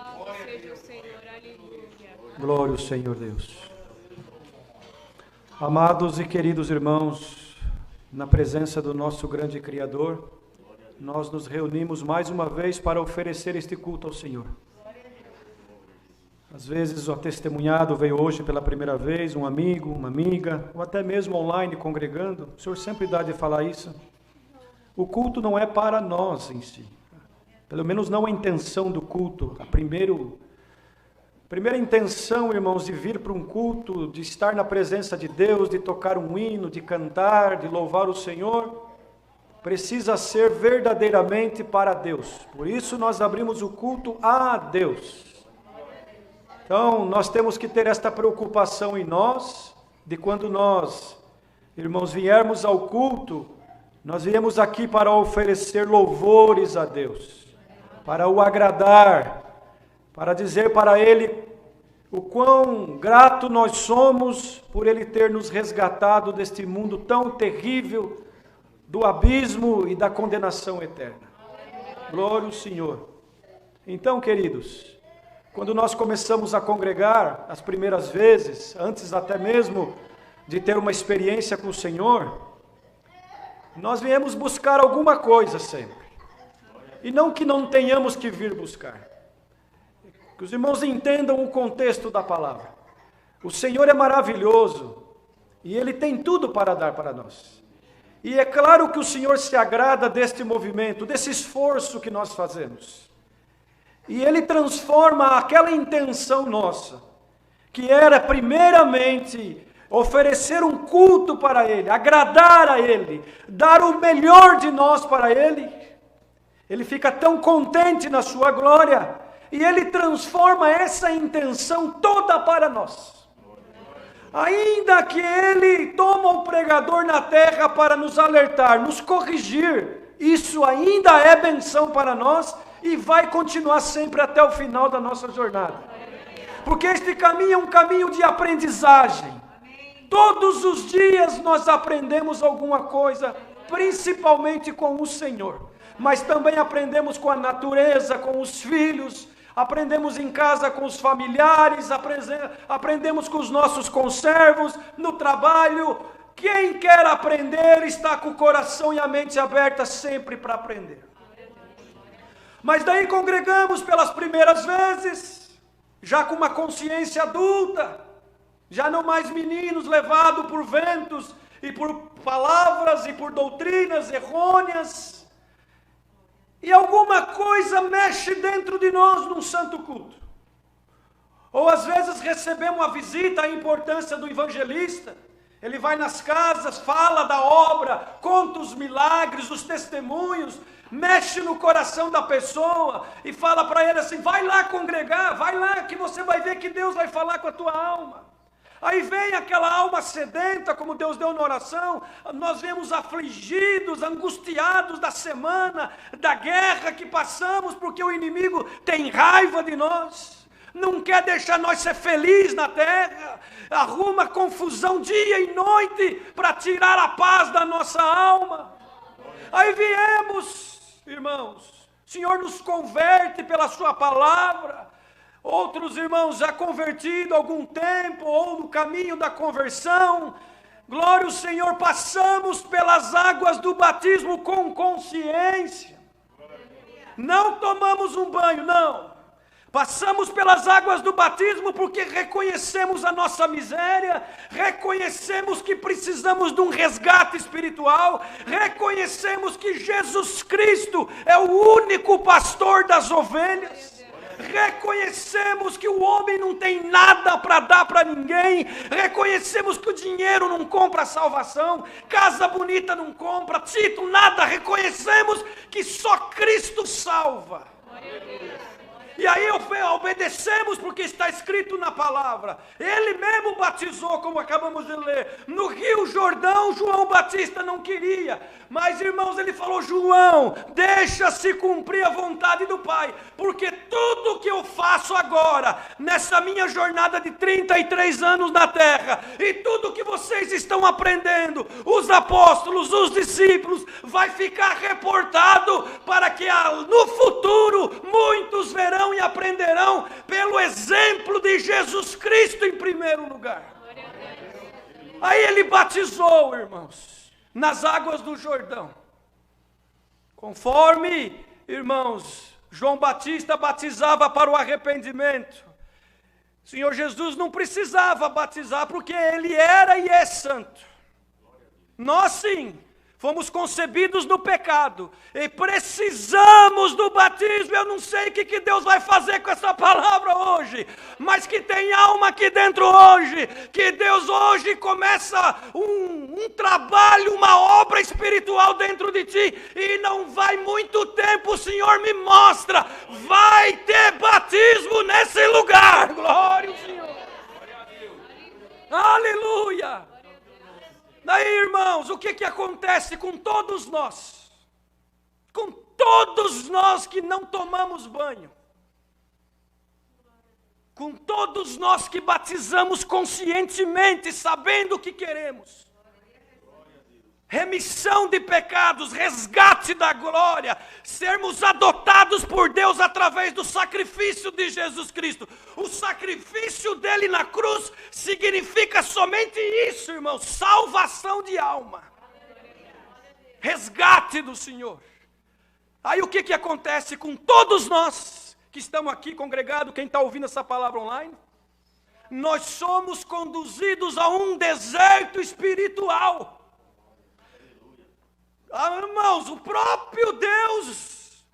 Louvado seja o Senhor, aleluia. Glória ao Senhor Deus. Amados e queridos irmãos, na presença do nosso grande Criador, nós nos reunimos mais uma vez para oferecer este culto ao Senhor. Às vezes o testemunhado veio hoje pela primeira vez, um amigo, uma amiga, ou até mesmo online congregando. O Senhor sempre dá de falar isso. O culto não é para nós em si. Pelo menos não a intenção do culto. A primeira intenção, irmãos, de vir para um culto, de estar na presença de Deus, de tocar um hino, de cantar, de louvar o Senhor, precisa ser verdadeiramente para Deus. Por isso nós abrimos o culto a Deus. Então, nós temos que ter esta preocupação em nós, de quando nós, irmãos, viermos ao culto, nós viemos aqui para oferecer louvores a Deus, para o agradar, para dizer para Ele o quão grato nós somos por Ele ter nos resgatado deste mundo tão terrível, do abismo e da condenação eterna. Glória ao Senhor. Então, queridos, quando nós começamos a congregar, as primeiras vezes, antes até mesmo de ter uma experiência com o Senhor, nós viemos buscar alguma coisa sempre. E não que não tenhamos que vir buscar. Que os irmãos entendam o contexto da palavra. O Senhor é maravilhoso e Ele tem tudo para dar para nós. E é claro que o Senhor se agrada deste movimento, desse esforço que nós fazemos. E Ele transforma aquela intenção nossa, que era primeiramente oferecer um culto para Ele, agradar a Ele, dar o melhor de nós para Ele. Ele fica tão contente na sua glória, e Ele transforma essa intenção toda para nós. Ainda que Ele toma o pregador na terra para nos alertar, nos corrigir, isso ainda é benção para nós, e vai continuar sempre até o final da nossa jornada. Porque este caminho é um caminho de aprendizagem. Todos os dias nós aprendemos alguma coisa, principalmente com o Senhor. Mas também aprendemos com a natureza, com os filhos, aprendemos em casa com os familiares, aprendemos com os nossos conservos, no trabalho. Quem quer aprender está com o coração e a mente aberta sempre para aprender. Mas daí congregamos pelas primeiras vezes, já com uma consciência adulta, já não mais meninos levados por ventos e por palavras e por doutrinas errôneas. E alguma coisa mexe dentro de nós num santo culto. Ou às vezes recebemos uma visita, a importância do evangelista. Ele vai nas casas, fala da obra, conta os milagres, os testemunhos, mexe no coração da pessoa e fala para ele assim: vai lá congregar, vai lá que você vai ver que Deus vai falar com a tua alma. Aí vem aquela alma sedenta, como Deus deu na oração, nós vemos afligidos, angustiados da semana, da guerra que passamos, porque o inimigo tem raiva de nós, não quer deixar nós ser felizes na terra, arruma confusão dia e noite para tirar a paz da nossa alma. Aí viemos, irmãos, o Senhor nos converte pela sua palavra. Outros irmãos já convertidos há algum tempo, ou no caminho da conversão, glória ao Senhor, passamos pelas águas do batismo com consciência. Não tomamos um banho, não. Passamos pelas águas do batismo porque reconhecemos a nossa miséria, reconhecemos que precisamos de um resgate espiritual, reconhecemos que Jesus Cristo é o único pastor das ovelhas. Reconhecemos que o homem não tem nada para dar para ninguém, reconhecemos que o dinheiro não compra a salvação, casa bonita não compra, título, nada, reconhecemos que só Cristo salva. E aí obedecemos porque está escrito na palavra. Ele mesmo batizou, como acabamos de ler. No Rio Jordão, João Batista não queria. Mas, irmãos, ele falou: João, deixa-se cumprir a vontade do Pai. Porque tudo que eu faço agora, nessa minha jornada de 33 anos na terra, e tudo que vocês estão aprendendo, os apóstolos, os discípulos, vai ficar reportado para que no futuro muitos verão verão e aprenderão pelo exemplo de Jesus Cristo em primeiro lugar. Aí ele batizou, irmãos, nas águas do Jordão. Conforme, irmãos, João Batista batizava para o arrependimento, o Senhor Jesus não precisava batizar porque ele era e é santo. Nós sim, fomos concebidos no pecado e precisamos do batismo. Eu não sei o que Deus vai fazer com essa palavra hoje, mas que tem alma aqui dentro hoje, que Deus hoje começa um trabalho, uma obra espiritual dentro de ti, e não vai muito tempo, o Senhor me mostra, vai ter batismo nesse lugar. Glória ao Senhor. Aleluia. Daí, irmãos, o que acontece com todos nós? Com todos nós que não tomamos banho. Com todos nós que batizamos conscientemente, sabendo o que queremos. Remissão de pecados, resgate da glória, sermos adotados por Deus através do sacrifício de Jesus Cristo. O sacrifício dele na cruz significa somente isso, irmãos, salvação de alma, resgate do Senhor. Aí o que acontece com todos nós que estamos aqui congregados, quem está ouvindo essa palavra online? Nós somos conduzidos a um deserto espiritual. Irmãos, o próprio Deus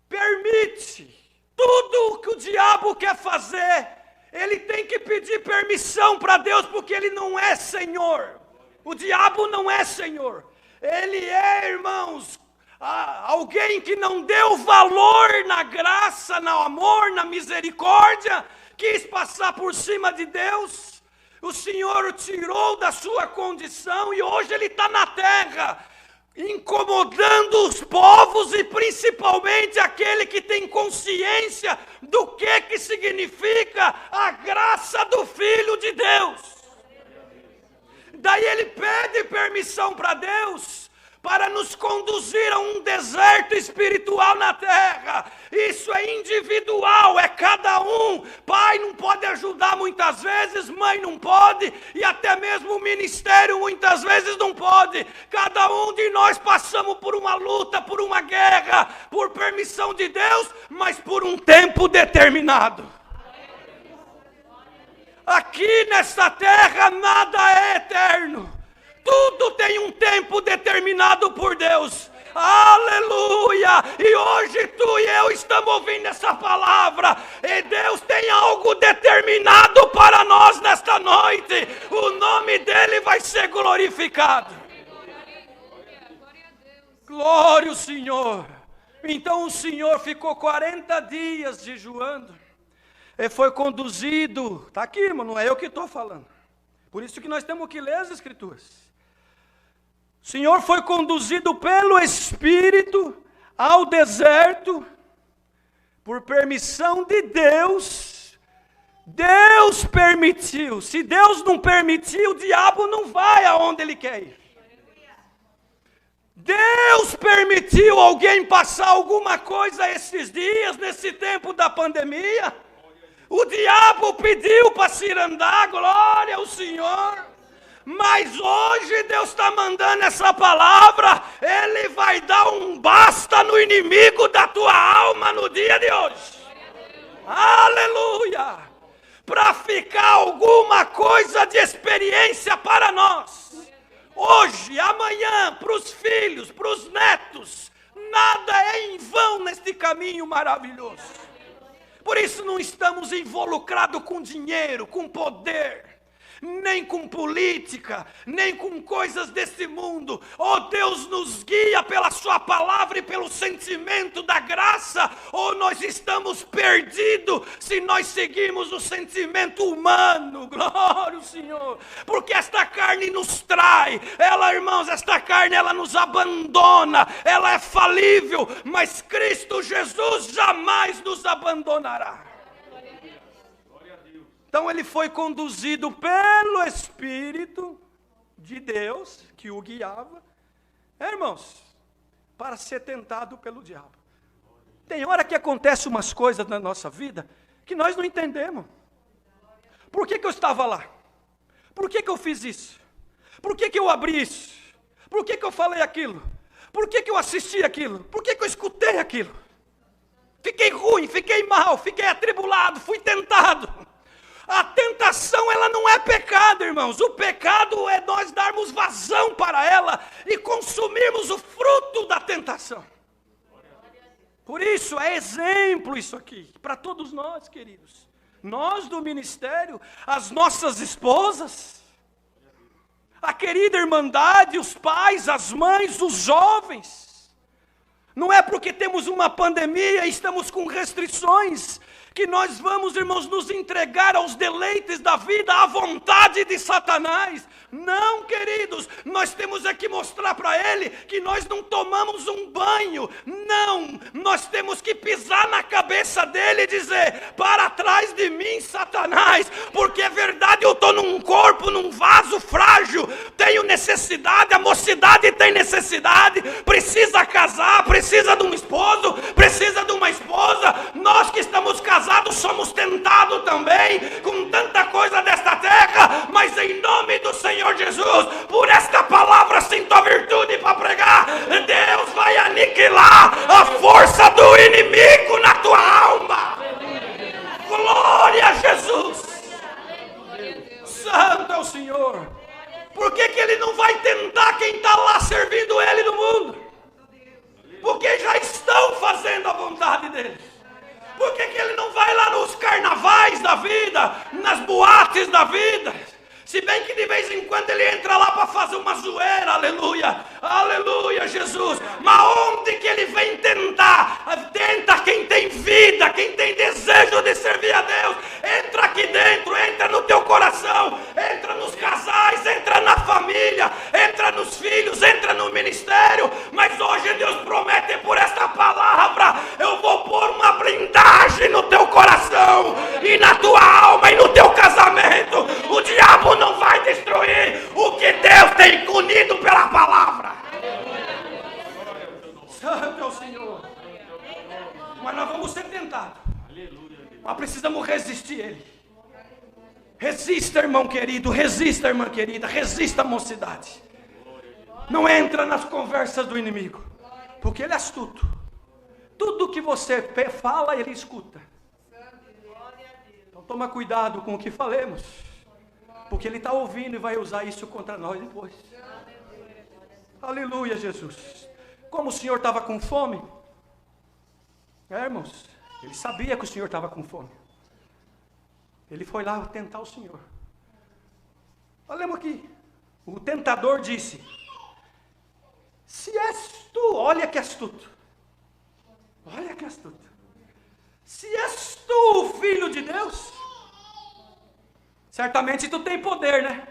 permite tudo o que o diabo quer fazer. Ele tem que pedir permissão para Deus, porque ele não é Senhor. O diabo não é Senhor. Ele é, irmãos, alguém que não deu valor na graça, no amor, na misericórdia, quis passar por cima de Deus. O Senhor o tirou da sua condição e hoje ele está na terra, incomodando os povos e principalmente aquele que tem consciência do que significa a graça do Filho de Deus. Daí ele pede permissão para Deus para nos conduzir a um deserto espiritual na terra. Isso é individual, é cada um. Pai não pode ajudar muitas vezes, mãe não pode, e até mesmo o ministério muitas vezes não pode. Cada um de nós passamos por uma luta, por uma guerra, por permissão de Deus, mas por um tempo determinado. Aqui nesta terra nada é eterno. Tudo tem um tempo determinado por Deus. Aleluia! E hoje tu e eu estamos ouvindo essa palavra. E Deus tem algo determinado para nós nesta noite. O nome dele vai ser glorificado. Glória ao Senhor. Então o Senhor ficou 40 dias jejuando. E foi conduzido. Está aqui, irmão, não é eu que estou falando. Por isso que nós temos que ler as Escrituras. O Senhor foi conduzido pelo Espírito ao deserto, por permissão de Deus. Deus permitiu. Se Deus não permitir, o diabo não vai aonde ele quer ir. Deus permitiu alguém passar alguma coisa esses dias, nesse tempo da pandemia. O diabo pediu para se andar, glória ao Senhor. Mas hoje Deus está mandando essa palavra, Ele vai dar um basta no inimigo da tua alma no dia de hoje. Aleluia! Para ficar alguma coisa de experiência para nós. Hoje, amanhã, para os filhos, para os netos, nada é em vão neste caminho maravilhoso. Por isso não estamos involucrados com dinheiro, com poder, nem com política, nem com coisas desse mundo. Oh, Deus nos guia pela sua palavra e pelo sentimento da graça, ou nós estamos perdidos se nós seguimos o sentimento humano. Glória ao Senhor, porque esta carne nos trai, ela, irmãos, esta carne, ela nos abandona, ela é falível, mas Cristo Jesus jamais nos abandonará. Então ele foi conduzido pelo Espírito de Deus, que o guiava, irmãos, para ser tentado pelo diabo. Tem hora que acontece umas coisas na nossa vida que nós não entendemos. Por que eu estava lá? Por que eu fiz isso? Por que eu abri isso? Por que eu falei aquilo? Por que eu assisti aquilo? Por que eu escutei aquilo? Fiquei ruim, fiquei mal, fiquei atribulado, fui tentado. A tentação, ela não é pecado, irmãos. O pecado é nós darmos vazão para ela e consumirmos o fruto da tentação. Por isso, é exemplo isso aqui, para todos nós, queridos. Nós do ministério, as nossas esposas, a querida irmandade, os pais, as mães, os jovens. Não é porque temos uma pandemia e estamos com restrições que nós vamos, irmãos, nos entregar aos deleites da vida, à vontade de Satanás. Não, queridos, nós temos é que mostrar para ele que nós não tomamos um banho. Não, nós temos que pisar na cabeça dele e dizer: para trás de mim, Satanás, porque é verdade, eu estou num corpo, num vaso frágil, tenho necessidade, a mocidade tem necessidade, precisa casar, precisa de um esposo, precisa de uma esposa. Nós que estamos casados somos tentados também com tanta coisa desta terra, mas em nome do Senhor Jesus, por esta palavra sinto a virtude para pregar. Deus vai aniquilar a força do inimigo na tua alma. Glória a Jesus. Santo é o Senhor. Por que ele não vai tentar quem está lá servindo ele no mundo? Porque já estão fazendo a vontade dele. Por que ele não vai lá nos carnavais da vida, nas boates da vida? Se bem que de vez em quando ele entra lá para fazer uma zoeira, aleluia, aleluia, Jesus. Mas onde que ele vem tentar? Tenta quem tem vida, quem tem desejo de servir a Deus. Entra aqui dentro, entra no teu coração, entra nos casais, entra na família, entra nos filhos, entra no ministério. Mas hoje Deus promete por esta palavra: eu vou pôr uma blindagem no teu coração e na tua alma e no teu casamento. O diabo não vai destruir o que Deus tem unido pela palavra. Santo é o Senhor. Mas nós vamos ser tentados. Mas precisamos resistir ele. Resista, irmão querido, resista, irmã querida, resista, mocidade. Não entra nas conversas do inimigo, porque ele é astuto. Tudo que você fala, ele escuta. Então toma cuidado com o que falemos, porque ele está ouvindo e vai usar isso contra nós depois. Aleluia, Jesus. Como o Senhor estava com fome, irmãos, ele sabia que o Senhor estava com fome. Ele foi lá tentar o Senhor. Olha aqui. O tentador disse: se és tu, olha que astuto. Olha que astuto. Se és tu o Filho de Deus, certamente tu tem poder, né?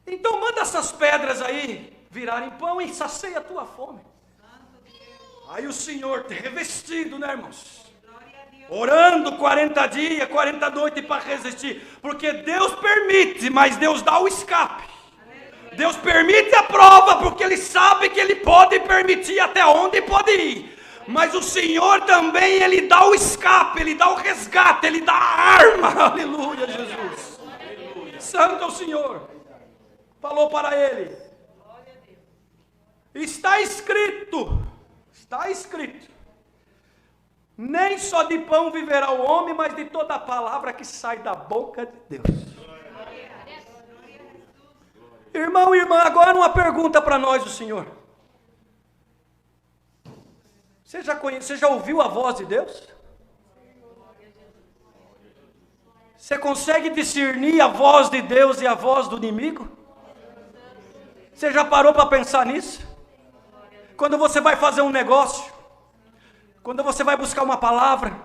Então manda essas pedras aí virarem pão e sacia a tua fome. Aí o Senhor, revestido, né, irmãos? Orando 40 dias, 40 noites para resistir. Porque Deus permite, mas Deus dá o escape. Deus permite a prova, porque Ele sabe que Ele pode permitir até onde pode ir. Mas o Senhor também, Ele dá o escape, Ele dá o resgate, Ele dá a arma. Aleluia, Jesus. Santo é o Senhor. Falou para ele: está escrito, nem só de pão viverá o homem, mas de toda a palavra que sai da boca de Deus. Irmão e irmã, agora uma pergunta para nós do Senhor. Você já ouviu a voz de Deus? Você consegue discernir a voz de Deus e a voz do inimigo? Você já parou para pensar nisso? Quando você vai fazer um negócio, quando você vai buscar uma palavra,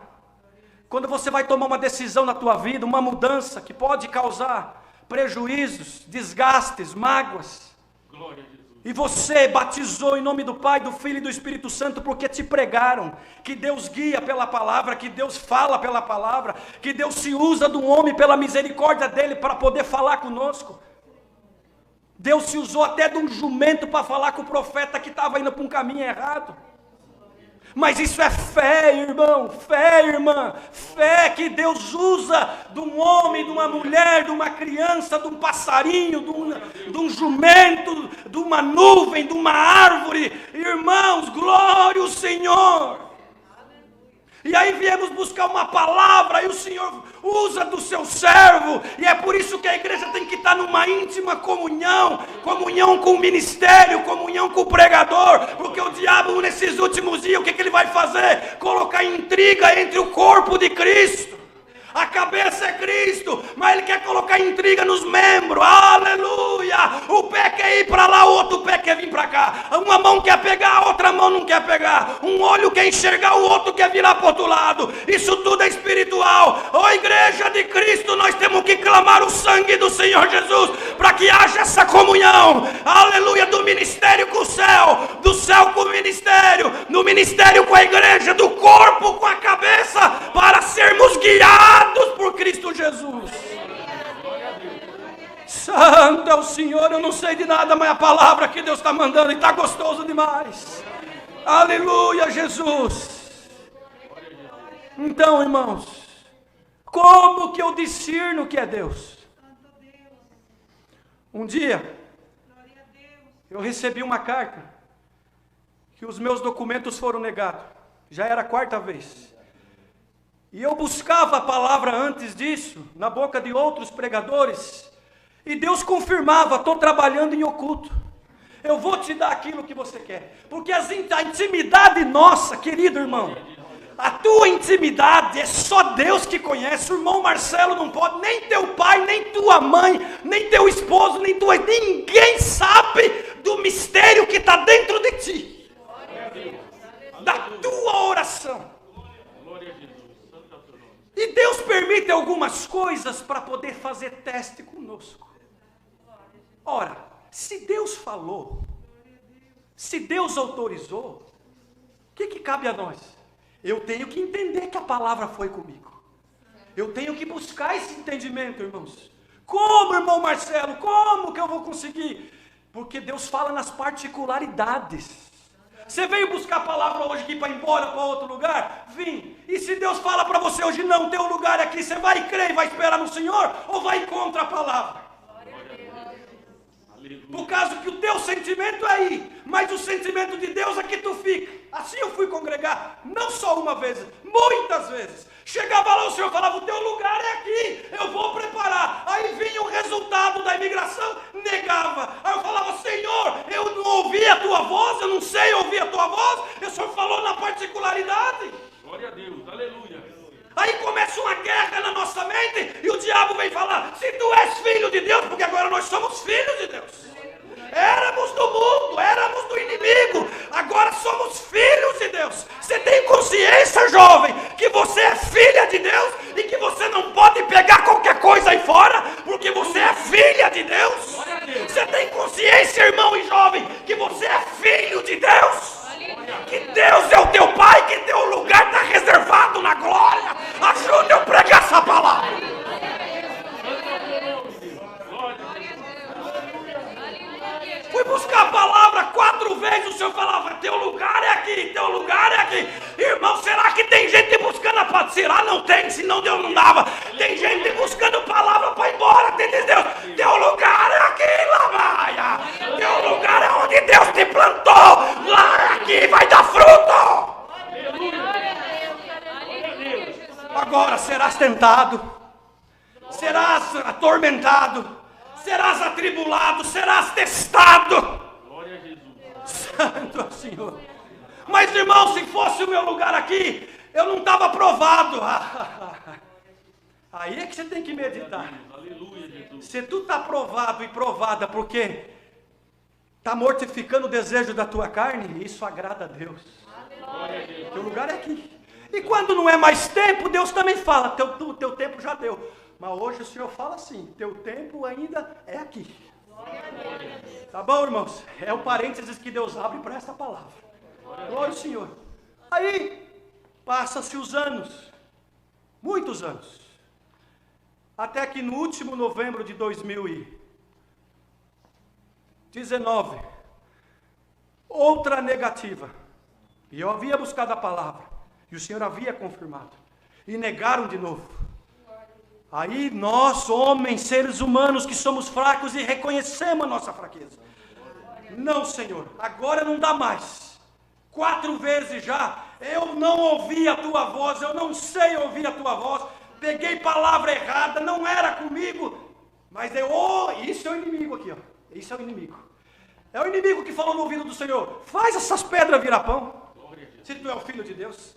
quando você vai tomar uma decisão na tua vida, uma mudança que pode causar prejuízos, desgastes, mágoas. Glória a Deus. E você batizou em nome do Pai, do Filho e do Espírito Santo, porque te pregaram que Deus guia pela palavra, que Deus fala pela palavra, que Deus se usa do homem pela misericórdia dele para poder falar conosco. Deus se usou até de um jumento para falar com o profeta que estava indo para um caminho errado. Mas isso é fé, irmão, fé, irmã, fé que Deus usa de um homem, de uma mulher, de uma criança, de um passarinho, de um jumento, de uma nuvem, de uma árvore. Irmãos, glória ao Senhor. E aí viemos buscar uma palavra e o Senhor usa do seu servo. E é por isso que a igreja tem que estar numa íntima comunhão. Comunhão com o ministério, comunhão com o pregador. Porque o diabo nesses últimos dias, o que ele vai fazer? Colocar intriga entre o corpo de Cristo. A cabeça é Cristo, mas ele quer colocar intriga nos membros. Aleluia! O pé quer ir para lá, o outro pé quer vir para cá. Uma mão quer pegar, a outra mão não quer pegar. Um olho quer enxergar, o outro quer virar para o outro lado. Isso tudo é espiritual. Ó igreja de Cristo, nós temos que clamar o sangue do Senhor Jesus para que haja essa comunhão. Aleluia! Do ministério com o céu, do céu com o ministério, no ministério com a igreja, do corpo com a cabeça, para sermos guiados por Cristo Jesus. Santo é o Senhor. Eu não sei de nada, mas a palavra que Deus está mandando e está gostoso demais. Aleluia, Jesus. Então, irmãos, como que eu discerno que é Deus? Um dia eu recebi uma carta que os meus documentos foram negados. Já era a 4ª vez. E eu buscava a palavra antes disso, na boca de outros pregadores, e Deus confirmava: estou trabalhando em oculto. Eu vou te dar aquilo que você quer. Porque a intimidade nossa, querido irmão, a tua intimidade é só Deus que conhece. O irmão Marcelo não pode, nem teu pai, nem tua mãe, nem teu esposo, nem tua... Ninguém sabe do mistério que está dentro de ti, da tua oração. E Deus permite algumas coisas para poder fazer teste conosco. Ora, se Deus falou, se Deus autorizou, o que cabe a nós? Eu tenho que entender que a palavra foi comigo. Eu tenho que buscar esse entendimento, irmãos. Como, irmão Marcelo? Como que eu vou conseguir? Porque Deus fala nas particularidades. Você veio buscar a palavra hoje aqui para ir embora para outro lugar? Vim. E se Deus fala para você hoje: não, teu lugar é aqui, você vai crer e vai esperar no Senhor? Ou vai contra a palavra? Por causa que o teu sentimento é aí, mas o sentimento de Deus é que tu fica. Assim eu fui congregar, não só uma vez, muitas vezes. Chegava lá, o Senhor falava: o teu lugar é aqui, eu vou preparar. Aí vinha o resultado da imigração, negava. Aí eu falava: Senhor, eu não ouvi a tua voz, eu não sei ouvir a tua voz. O Senhor falou na particularidade. Glória a Deus, aleluia. Aí começa uma guerra na nossa mente e o diabo vem falar: se tu és filho de Deus, porque agora nós somos filhos de Deus. Éramos do mundo, éramos do inimigo, agora somos filhos de Deus. Você tem consciência, jovem, que você é filha de Deus e que você não pode pegar qualquer coisa aí fora, porque você é filha de Deus? Você tem consciência, irmão e jovem, que você é filho de Deus? Que Deus é o teu Pai, que teu lugar está reservado na glória. Ajuda eu a pregar essa palavra. Fui buscar a palavra 4 vezes, o Senhor falava: teu lugar é aqui, teu lugar é aqui. Irmão, será que tem gente buscando a palavra? Será? Não tem, senão Deus não dava. Tem gente buscando palavra para ir embora, tem Deus. Teu lugar é aqui, Lamaia. Teu lugar é onde Deus te plantou. Lá é aqui, vai dar fruto. Agora serás tentado, serás atormentado, serás atribulado, serás testado. Glória a Jesus. Santo é o Senhor. Mas, irmão, se fosse o meu lugar aqui, eu não estava aprovado. Aí é que você tem que meditar. Aleluia, Jesus. Se tu está aprovado e provada porque está mortificando o desejo da tua carne, isso agrada a Deus. Aleluia. Teu lugar é aqui. E quando não é mais tempo, Deus também fala: teu tempo já deu. Mas hoje o Senhor fala assim: teu tempo ainda é aqui. Tá bom, irmãos? É o parênteses que Deus abre para essa palavra. Glória ao Senhor. Aí, passa-se os anos, muitos anos, até que no último novembro de 2019, outra negativa. E eu havia buscado a palavra, e o Senhor havia confirmado, e negaram de novo. Aí nós, homens, seres humanos que somos fracos e reconhecemos a nossa fraqueza. Não, Senhor, agora não dá mais. 4 vezes já, eu não ouvi a tua voz, eu não sei ouvir a tua voz, peguei palavra errada, não era comigo, mas isso é o inimigo aqui, ó. Isso é o inimigo. É o inimigo que falou no ouvido do Senhor: faz essas pedras virar pão. Se tu é o filho de Deus.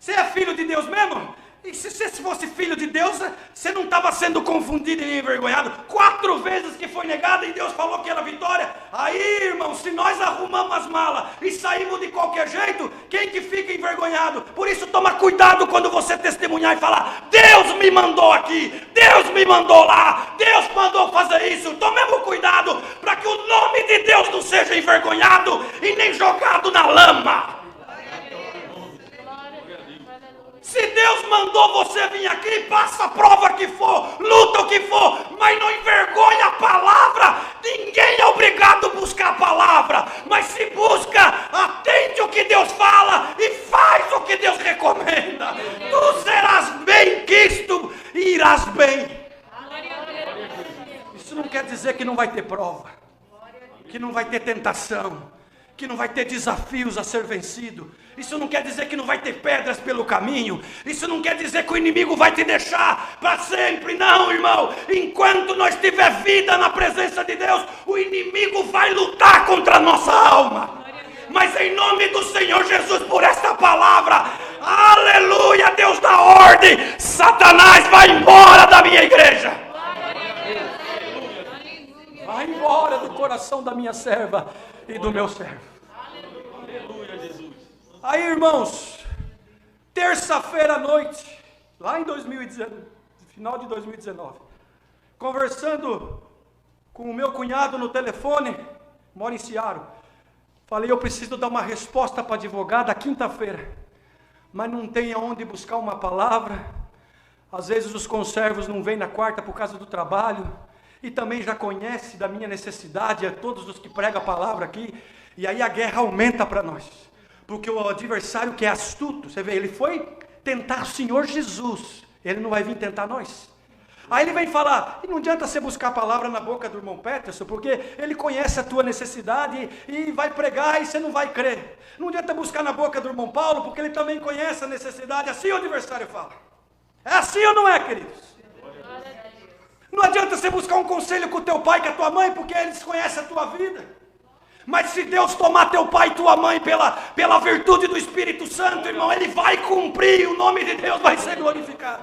Você é filho de Deus mesmo? E se você fosse filho de Deus, você não estava sendo confundido e envergonhado? 4 vezes que foi negado e Deus falou que era vitória. Aí, irmão, se nós arrumamos as malas e saímos de qualquer jeito, quem que fica envergonhado? Por isso toma cuidado quando você testemunhar e falar: Deus me mandou aqui, Deus me mandou lá, Deus mandou fazer isso. Tomemos cuidado para que o nome de Deus não seja envergonhado e nem jogado na lama. Se Deus mandou você vir aqui, passa a prova que for, luta o que for, mas não envergonha a palavra. Ninguém é obrigado a buscar a palavra, mas se busca, atende o que Deus fala e faz o que Deus recomenda. Tu serás bem quisto e irás bem. Isso não quer dizer que não vai ter prova, que não vai ter tentação, que não vai ter desafios a ser vencido. Isso não quer dizer que não vai ter pedras pelo caminho. Isso não quer dizer que o inimigo vai te deixar para sempre. Não, irmão. Enquanto nós tiver vida na presença de Deus, o inimigo vai lutar contra a nossa alma. Mas em nome do Senhor Jesus, por esta palavra, aleluia, Deus dá ordem: Satanás, vai embora da minha igreja. Vai embora do coração da minha serva e do meu servo. Aleluia, Jesus. Aí, irmãos, terça-feira à noite, lá em 2019, final de 2019, conversando com o meu cunhado no telefone, mora em Seattle, falei: eu preciso dar uma resposta para a advogada quinta-feira, mas não tem aonde buscar uma palavra. Às vezes os conservos não vêm na quarta por causa do trabalho, e também já conhece da minha necessidade, a todos os que pregam a palavra aqui, e aí a guerra aumenta para nós, porque o adversário, que é astuto, você vê, ele foi tentar o Senhor Jesus, ele não vai vir tentar nós. Aí ele vem falar: e não adianta você buscar a palavra na boca do irmão Peterson, porque ele conhece a tua necessidade e vai pregar e você não vai crer. Não adianta buscar na boca do irmão Paulo, porque ele também conhece a necessidade. Assim o adversário fala. É assim ou não é, queridos? Não adianta você buscar um conselho com o teu pai e com a tua mãe, porque eles conhecem a tua vida. Mas se Deus tomar teu pai e tua mãe pela virtude do Espírito Santo, irmão, ele vai cumprir e o nome de Deus vai ser glorificado.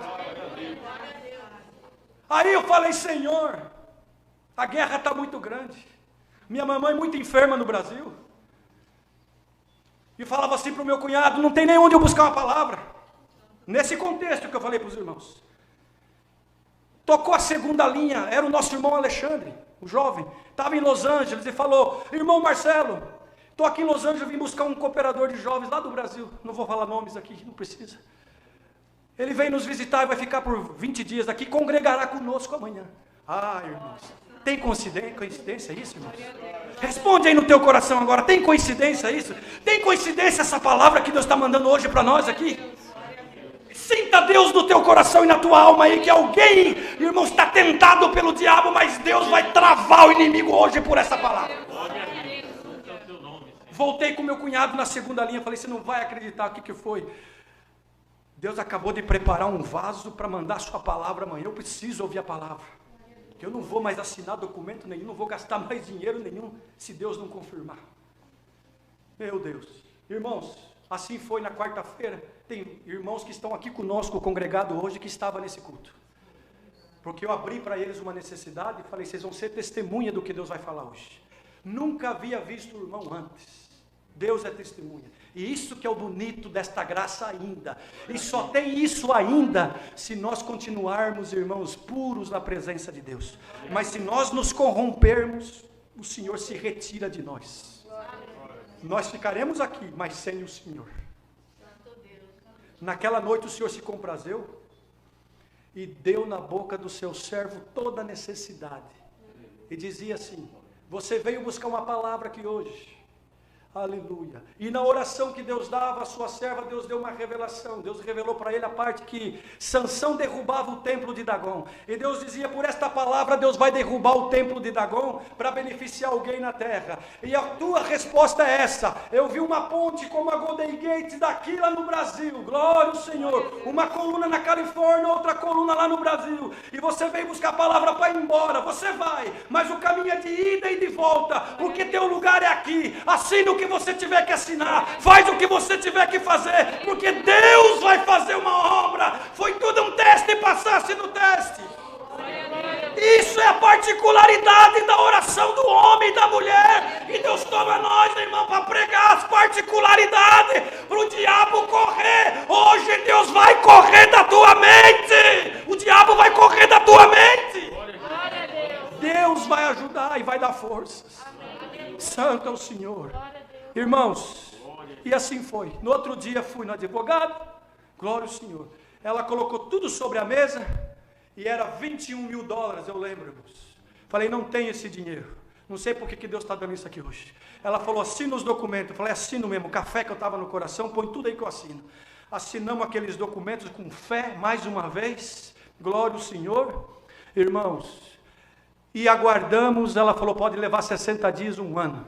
Aí eu falei: Senhor, a guerra está muito grande. Minha mamãe muito enferma no Brasil. E falava assim para o meu cunhado: não tem nem onde eu buscar uma palavra. Nesse contexto que eu falei para os irmãos. Tocou a segunda linha, era o nosso irmão Alexandre, o jovem, estava em Los Angeles e falou: irmão Marcelo, estou aqui em Los Angeles, vim buscar um cooperador de jovens lá do Brasil, não vou falar nomes aqui, não precisa. Ele veio nos visitar e vai ficar por 20 dias aqui, congregará conosco amanhã. Ah, irmãos, tem coincidência isso, irmãos? Responde aí no teu coração agora: tem coincidência isso? Tem coincidência essa palavra que Deus está mandando hoje para nós aqui? Sinta Deus no teu coração e na tua alma aí, que alguém, irmão, está tentado pelo diabo, mas Deus vai travar o inimigo hoje por essa palavra. Voltei com meu cunhado na segunda linha, falei: você não vai acreditar o que foi. Deus acabou de preparar um vaso para mandar a sua palavra amanhã. Eu preciso ouvir a palavra. Eu não vou mais assinar documento nenhum, não vou gastar mais dinheiro nenhum, se Deus não confirmar. Meu Deus. Irmãos, assim foi na quarta-feira. Tem irmãos que estão aqui conosco, congregado hoje, que estava nesse culto. Porque eu abri para eles uma necessidade e falei: vocês vão ser testemunha do que Deus vai falar hoje. Nunca havia visto o irmão antes. Deus é testemunha. E isso que é o bonito desta graça ainda. E só tem isso ainda se nós continuarmos, irmãos, puros na presença de Deus. Mas se nós nos corrompermos, o Senhor se retira de nós. Nós ficaremos aqui, mas sem o Senhor. Naquela noite o Senhor se comprazeu e deu na boca do seu servo toda a necessidade. E dizia assim: você veio buscar uma palavra aqui hoje. Aleluia. E na oração que Deus dava à sua serva, Deus deu uma revelação. Deus revelou para ele a parte que Sansão derrubava o templo de Dagom. E Deus dizia, por esta palavra, Deus vai derrubar o templo de Dagom para beneficiar alguém na terra. E a tua resposta é essa. Eu vi uma ponte como a Golden Gate daqui lá no Brasil. Glória ao Senhor. Uma coluna na Califórnia, outra coluna lá no Brasil. E você vem buscar a palavra para ir embora. Você vai, mas o caminho é de ida e de volta. Porque teu lugar é aqui. Assina o que você tiver que assinar, faz o que você tiver que fazer, porque Deus vai fazer uma obra. Foi tudo um teste, passasse no teste. Isso é a particularidade da oração do homem e da mulher. E Deus toma nós, irmão, para pregar as particularidades, para o diabo correr. Hoje Deus vai correr da tua mente. O diabo vai correr da tua mente. Deus vai ajudar e vai dar forças. Santo é o Senhor. Irmãos, e assim foi. No outro dia fui no advogado, glória ao Senhor. Ela colocou tudo sobre a mesa e era 21 mil dólares, eu lembro, irmãos. Falei, não tenho esse dinheiro. Não sei por que Deus está dando isso aqui hoje. Ela falou, assina os documentos. Eu falei, assino mesmo. O café que eu estava no coração, põe tudo aí que eu assino. Assinamos aqueles documentos com fé, mais uma vez. Glória ao Senhor. Irmãos, e aguardamos. Ela falou, pode levar 60 dias, um ano.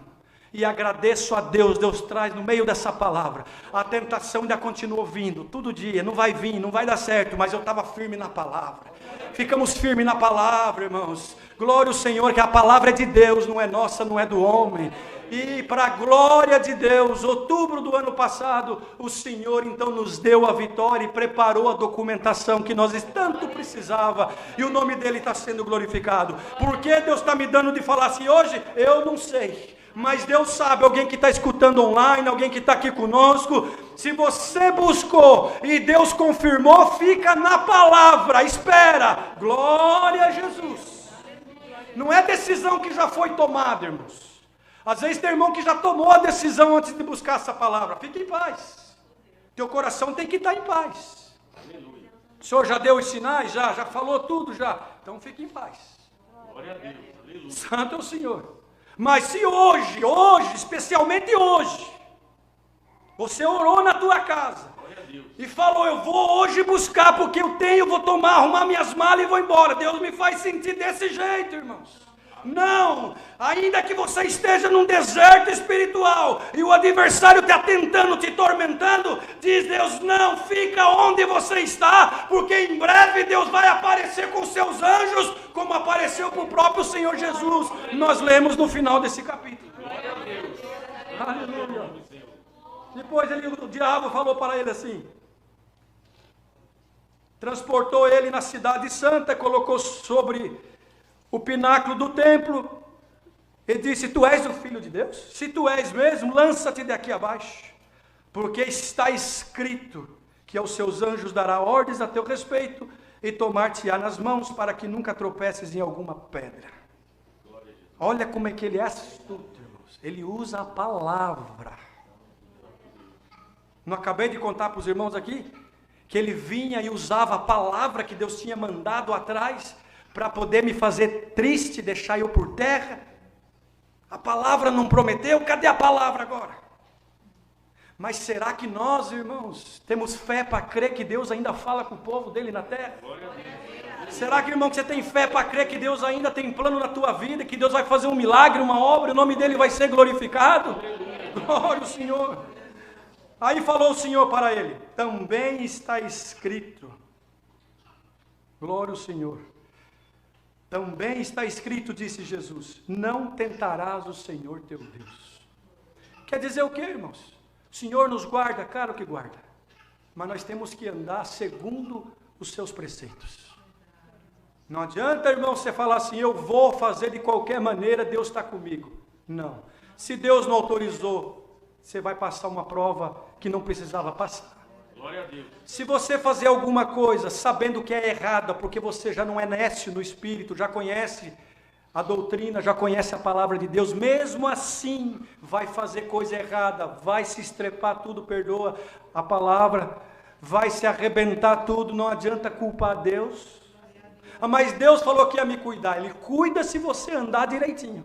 E agradeço a Deus, Deus traz no meio dessa palavra. A tentação ainda continuou vindo, todo dia, não vai vir, não vai dar certo, mas eu estava firme na palavra. Ficamos firmes na palavra, irmãos. Glória ao Senhor, que a palavra é de Deus, não é nossa, não é do homem. E para a glória de Deus, outubro do ano passado, o Senhor então nos deu a vitória e preparou a documentação que nós tanto precisava. E o nome dele está sendo glorificado. Por que Deus está me dando de falar assim hoje? Eu não sei. Mas Deus sabe, alguém que está escutando online, alguém que está aqui conosco, se você buscou e Deus confirmou, fica na palavra, espera, glória a Jesus. Não é decisão que já foi tomada, irmãos. Às vezes tem irmão que já tomou a decisão antes de buscar essa palavra, fique em paz. Teu coração tem que estar em paz. O Senhor já deu os sinais, já falou tudo já, então fique em paz. Glória a Deus. Santo é o Senhor. Mas se hoje, especialmente hoje, você orou na tua casa e falou, eu vou hoje buscar porque eu tenho, vou arrumar minhas malas e vou embora. Deus me faz sentir desse jeito, irmãos. Não, ainda que você esteja num deserto espiritual e o adversário está tentando, te tormentando, diz Deus, não, fica onde você está, porque em breve Deus vai aparecer com seus anjos, como apareceu para o próprio Senhor Jesus. Nós lemos no final desse capítulo. Aleluia. Depois o diabo falou para ele assim, transportou ele na cidade santa, colocou sobre o pináculo do templo, e disse, tu és o Filho de Deus? Se tu és mesmo, lança-te daqui abaixo, porque está escrito que aos seus anjos dará ordens a teu respeito, e tomar-te-á nas mãos, para que nunca tropeces em alguma pedra. Olha como é que ele é astuto, irmãos. Ele usa a palavra. Não acabei de contar para os irmãos aqui, que ele vinha e usava a palavra que Deus tinha mandado atrás, para poder me fazer triste, deixar eu por terra. A palavra não prometeu, cadê a palavra agora? Mas será que nós, irmãos, temos fé para crer que Deus ainda fala com o povo dele na terra? Será que, irmão, que você tem fé para crer que Deus ainda tem plano na tua vida, que Deus vai fazer um milagre, uma obra, o nome dele vai ser glorificado? Glória ao Senhor. Aí falou o Senhor para ele, também está escrito, glória ao Senhor. Também está escrito, disse Jesus, não tentarás o Senhor teu Deus. Quer dizer o que, irmãos? O Senhor nos guarda, claro que guarda. Mas nós temos que andar segundo os seus preceitos. Não adianta, irmão, você falar assim, eu vou fazer de qualquer maneira, Deus está comigo. Não. Se Deus não autorizou, você vai passar uma prova que não precisava passar. Glória a Deus. Se você fazer alguma coisa sabendo que é errada, porque você já não é nécio no espírito, já conhece a doutrina, já conhece a palavra de Deus, mesmo assim vai fazer coisa errada, vai se estrepar tudo, perdoa a palavra, vai se arrebentar tudo, não adianta culpar Deus. Mas Deus falou que ia me cuidar, Ele cuida se você andar direitinho.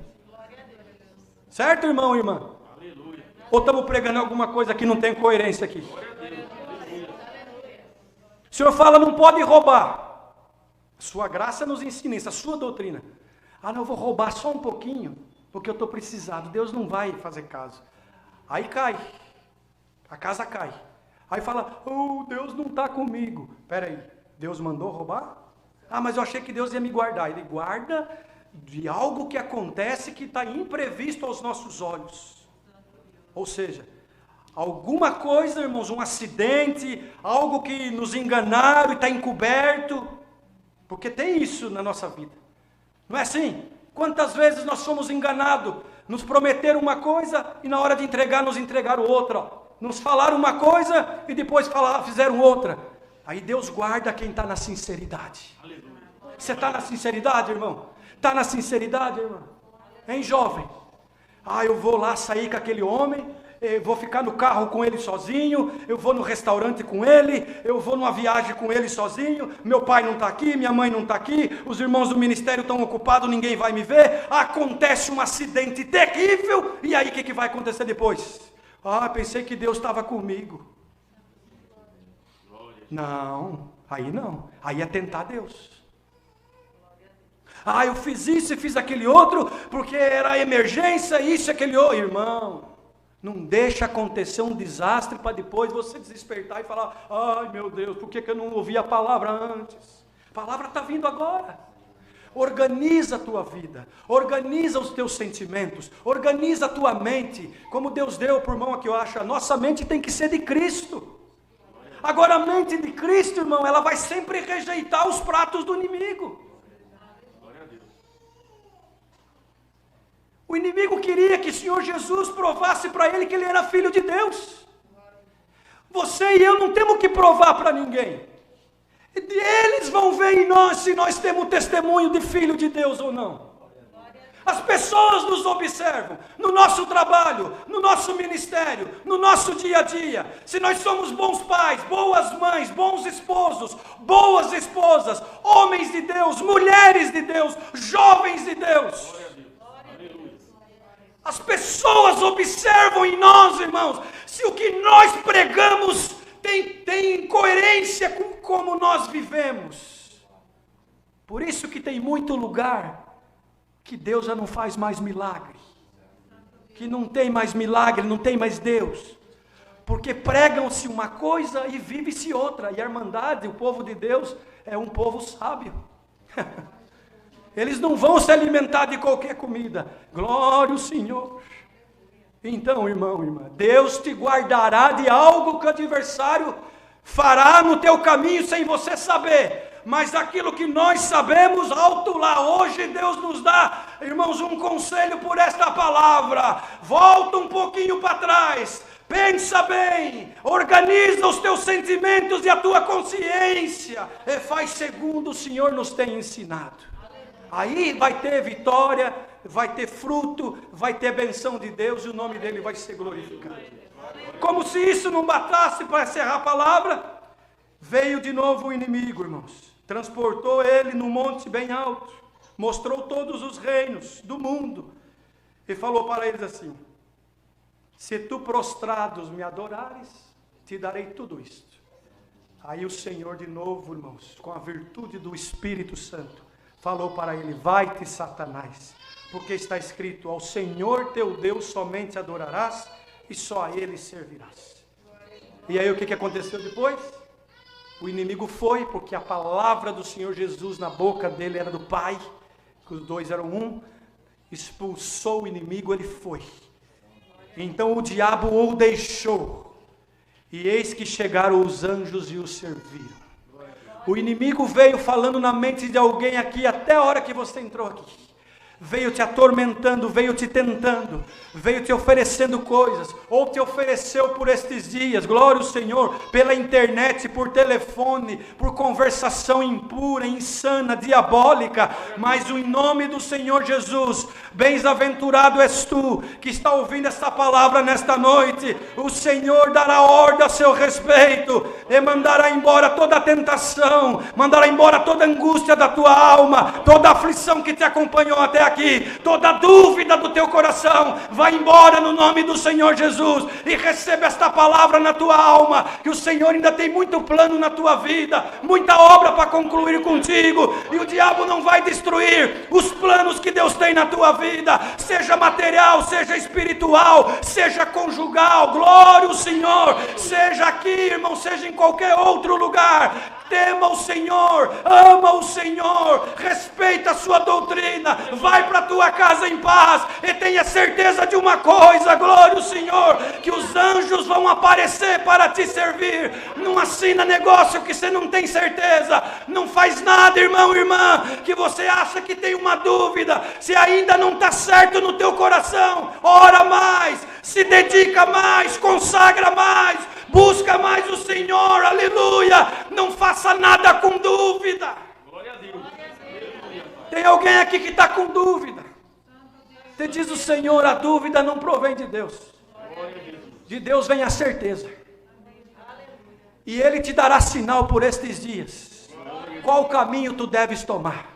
Certo, irmão e irmã? Aleluia. Ou estamos pregando alguma coisa que não tem coerência aqui? O Senhor fala, não pode roubar. Sua graça nos ensina isso, a sua doutrina. Ah, não, eu vou roubar só um pouquinho, porque eu estou precisado. Deus não vai fazer caso. Aí cai. A casa cai. Aí fala, oh, Deus não está comigo. Espera aí, Deus mandou roubar? Ah, mas eu achei que Deus ia me guardar. Ele guarda de algo que acontece que está imprevisto aos nossos olhos. Ou seja, alguma coisa, irmãos, um acidente, algo que nos enganaram e está encoberto. Porque tem isso na nossa vida. Não é assim? Quantas vezes nós somos enganados? Nos prometeram uma coisa e na hora de entregar nos entregaram outra. Nos falaram uma coisa e depois fizeram outra. Aí Deus guarda quem está na sinceridade. Você está na sinceridade, irmão? Está na sinceridade, irmão? Hein, jovem? Ah, eu vou lá sair com aquele homem, eu vou ficar no carro com ele sozinho, eu vou no restaurante com ele, eu vou numa viagem com ele sozinho, meu pai não está aqui, minha mãe não está aqui, os irmãos do ministério estão ocupados, ninguém vai me ver, acontece um acidente terrível, e aí o que vai acontecer depois? Ah, pensei que Deus estava comigo. Não, aí é tentar Deus. Ah, eu fiz isso e fiz aquele outro, porque era emergência, isso e aquele outro. Irmão, não deixa acontecer um desastre para depois você desespertar e falar, ai meu Deus, por que eu não ouvi a palavra antes? A palavra está vindo agora. Organiza a tua vida, organiza os teus sentimentos, organiza a tua mente, como Deus deu por mão aqui, eu acho, a nossa mente tem que ser de Cristo. Agora a mente de Cristo, irmão, ela vai sempre rejeitar os pratos do inimigo. O inimigo queria que o Senhor Jesus provasse para ele que ele era filho de Deus. Você e eu não temos que provar para ninguém. Eles vão ver em nós se nós temos testemunho de filho de Deus ou não. As pessoas nos observam, no nosso trabalho, no nosso ministério, no nosso dia a dia. Se nós somos bons pais, boas mães, bons esposos, boas esposas, homens de Deus, mulheres de Deus, jovens de Deus. As pessoas observam em nós, irmãos, se o que nós pregamos tem coerência com como nós vivemos. Por isso que tem muito lugar que Deus já não faz mais milagre, que não tem mais milagre, não tem mais Deus, porque pregam-se uma coisa e vive-se outra. E a irmandade, o povo de Deus, é um povo sábio. Eles não vão se alimentar de qualquer comida. Glória ao Senhor. Então, irmão, irmã, Deus te guardará de algo que o adversário fará no teu caminho sem você saber. Mas aquilo que nós sabemos, alto lá, hoje Deus nos dá, irmãos, um conselho por esta palavra. Volta um pouquinho para trás, pensa bem, organiza os teus sentimentos e a tua consciência, e faz segundo o Senhor nos tem ensinado. Aí vai ter vitória, vai ter fruto, vai ter benção de Deus e o nome dele vai ser glorificado. Como se isso não bastasse para encerrar a palavra, veio de novo o inimigo, irmãos. Transportou ele num monte bem alto, mostrou todos os reinos do mundo e falou para eles assim: se tu prostrados me adorares, te darei tudo isto. Aí o Senhor de novo, irmãos, com a virtude do Espírito Santo, falou para ele: vai-te, Satanás, porque está escrito: ao Senhor teu Deus somente adorarás e só a Ele servirás. E aí o que aconteceu depois? O inimigo foi, porque a palavra do Senhor Jesus na boca dele era do Pai, que os dois eram um, expulsou o inimigo, ele foi. Então o diabo o deixou, e eis que chegaram os anjos e o serviram. O inimigo veio falando na mente de alguém aqui, até a hora que você entrou aqui. Veio te atormentando, veio te tentando, veio te oferecendo coisas, ou te ofereceu por estes dias, glória ao Senhor, pela internet, por telefone, por conversação impura, insana, diabólica, mas em nome do Senhor Jesus, bem-aventurado és tu, que está ouvindo esta palavra nesta noite, o Senhor dará ordem a seu respeito, e mandará embora toda a tentação, mandará embora toda a angústia da tua alma, toda a aflição que te acompanhou até aqui. Toda dúvida do teu coração vai embora no nome do Senhor Jesus. E receba esta palavra na tua alma, que o Senhor ainda tem muito plano na tua vida, muita obra para concluir contigo, e o diabo não vai destruir os planos que Deus tem na tua vida, seja material, seja espiritual, seja conjugal. Glória ao Senhor. Seja aqui, irmão, seja em qualquer outro lugar. Tema o Senhor, ama o Senhor, respeita a sua doutrina, vai para a tua casa em paz, e tenha certeza de uma coisa, glória ao Senhor, que os anjos vão aparecer para te servir. Não assina negócio que você não tem certeza, não faz nada, irmão, irmã, que você acha que tem uma dúvida, se ainda não está certo no teu coração, ora mais, se dedica mais, consagra mais, busca mais o Senhor, aleluia. Não faça nada com dúvida. Glória a Deus. Tem alguém aqui que está com dúvida? Te diz o Senhor, a dúvida não provém de Deus. De Deus vem a certeza. E Ele te dará sinal por estes dias. Qual caminho tu deves tomar?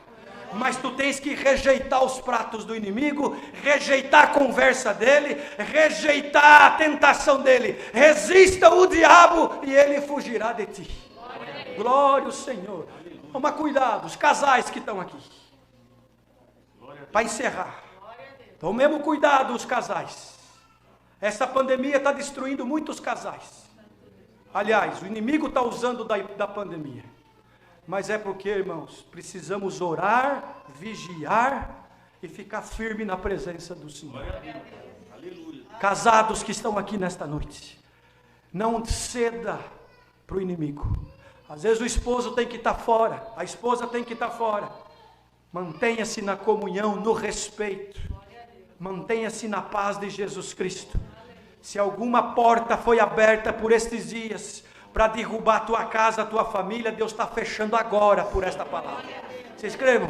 Mas tu tens que rejeitar os pratos do inimigo, rejeitar a conversa dele, rejeitar a tentação dele. Resista o diabo e ele fugirá de ti. Glória ao Senhor. Toma cuidado, os casais que estão aqui. Para encerrar. Tomemos cuidado, os casais. Essa pandemia está destruindo muitos casais. Aliás, o inimigo está usando da pandemia. Mas é porque, irmãos, precisamos orar, vigiar e ficar firme na presença do Senhor. Casados que estão aqui nesta noite, não ceda para o inimigo. Às vezes o esposo tem que estar fora, a esposa tem que estar fora. Mantenha-se na comunhão, no respeito. Mantenha-se na paz de Jesus Cristo. Se alguma porta foi aberta por estes dias para derrubar a tua casa, a tua família, Deus está fechando agora por esta palavra. Vocês creem?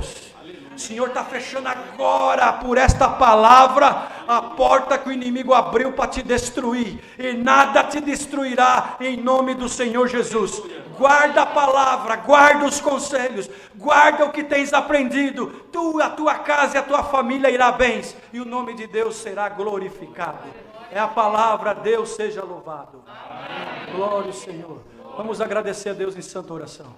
O Senhor está fechando agora por esta palavra a porta que o inimigo abriu para te destruir, e nada te destruirá em nome do Senhor Jesus. Guarda a palavra, guarda os conselhos, guarda o que tens aprendido. Tu, a tua casa e a tua família irá bens, e o nome de Deus será glorificado. É a palavra, Deus seja louvado. Glória ao Senhor. Vamos agradecer a Deus em santa oração.